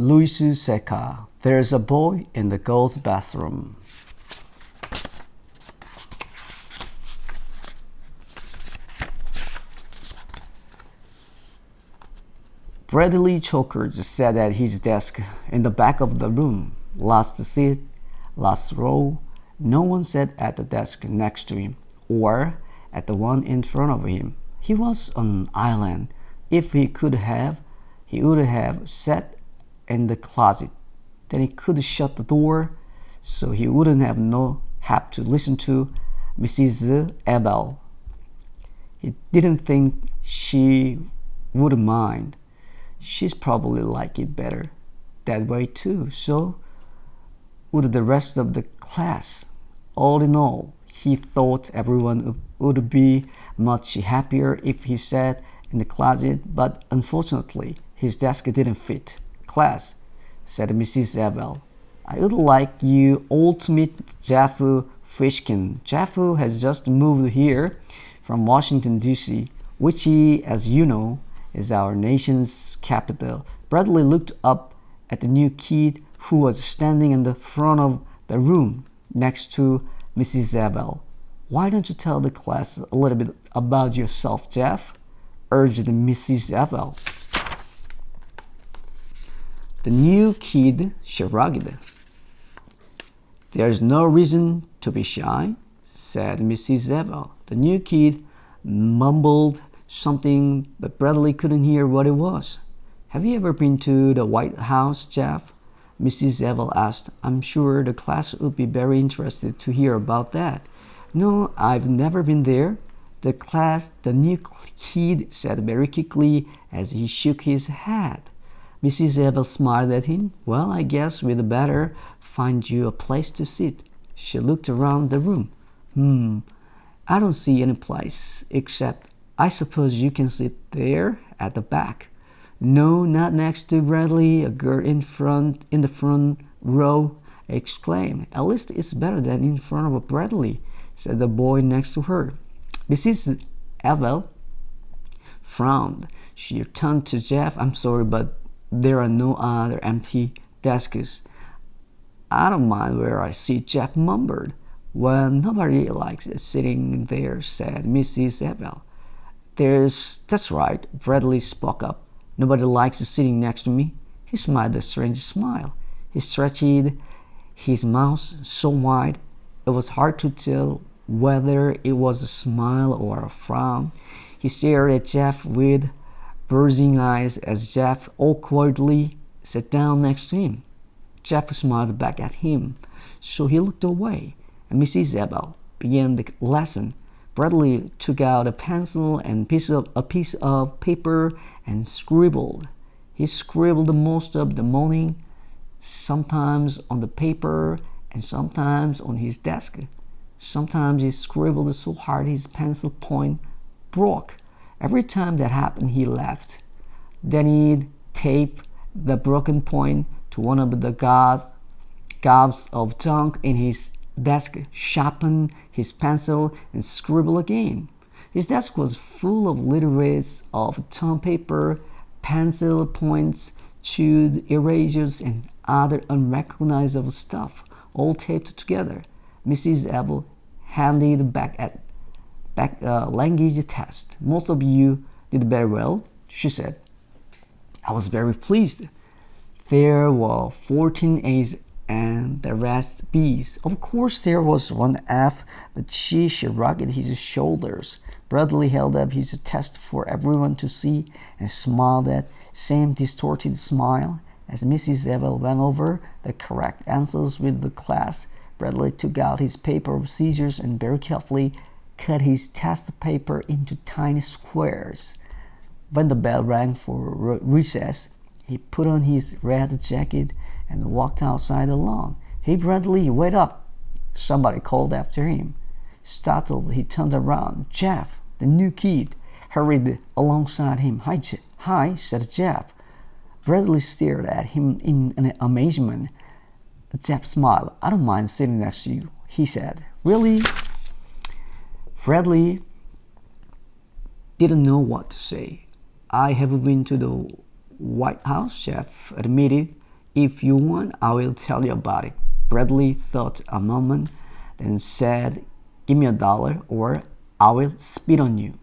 Louis Seca. There's a boy in the girls' bathroom. Bradley Choker sat at his desk in the back of the room. Last seat, last row. No one sat at the desk next to him or at the one in front of him. He was on an island. If he could have, he would have sat in the closet. Then he could shut the door so he wouldn't have to listen to Mrs. Abel. He didn't think she would mind. She's probably like it better that way too. So would the rest of the class. All in all, he thought everyone would be much happier if he sat in the closet, but unfortunately, his desk didn't fit. Class, said Mrs. Abel, I would like you all to meet Jeff Fishkin. Jeff has just moved here from Washington, D.C., which he, as you know, is our nation's capital. Bradley looked up at the new kid who was standing in the front of the room next to Mrs. Abel. Why don't you tell the class a little bit about yourself, Jeff? Urged Mrs. Abel. The new kid shrugged. There's no reason to be shy, said Mrs. Abel. The new kid mumbled something, but Bradley couldn't hear what it was. Have you ever been to the White House, Jeff? Mrs. Abel asked. I'm sure the class would be very interested to hear about that. No, I've never been there. The new kid said very quickly as he shook his head. Mrs. Abel smiled at him. Well, I guess we'd better find you a place to sit. She looked around the room. I don't see any place, except I suppose you can sit there at the back. No, not next to Bradley, a girl in the front row exclaimed. At least it's better than in front of Bradley, said the boy next to her. Mrs. Abel frowned. She turned to Jeff. I'm sorry, but there are no other empty desks. I don't mind where I sit, Jeff mumbled. Well, nobody likes sitting there, said Mrs. Abel. That's right, Bradley spoke up. Nobody likes sitting next to me. He smiled a strange smile. He stretched his mouth so wide it was hard to tell whether it was a smile or a frown. He stared at Jeff with bulging eyes as Jeff awkwardly sat down next to him. Jeff smiled back at him, so he looked away, and Mrs. Abel began the lesson. Bradley took out a pencil and a piece of paper and scribbled. He scribbled most of the morning, sometimes on the paper and sometimes on his desk. Sometimes he scribbled so hard his pencil point broke. Every time that happened, he laughed. Then he'd tape the broken point to one of the gobs of junk in his desk, sharpen his pencil, and scribble again. His desk was full of little bits of torn paper, pencil points, chewed erasers, and other unrecognizable stuff, all taped together. Mrs. Abel handed back language test. Most of you did very well, she said. I was very pleased. There were 14 A's and the rest B's. Of course, there was one F, but she shrugged his shoulders. Bradley held up his test for everyone to see and smiled that same distorted smile. As Mrs. Abel went over the correct answers with the class, Bradley took out his paper of scissors and very carefully cut his test paper into tiny squares. When the bell rang for recess, he put on his red jacket and walked outside alone. Hey, Bradley, wait up! Somebody called after him. Startled, he turned around. Jeff, the new kid, hurried alongside him. Hi, said Jeff. Bradley stared at him in amazement. Jeff smiled. I don't mind sitting next to you, he said. Really? Bradley didn't know what to say. I have been to the White House, Jeff admitted. If you want, I will tell you about it. Bradley thought a moment, then said, Give me $1 or I will spit on you.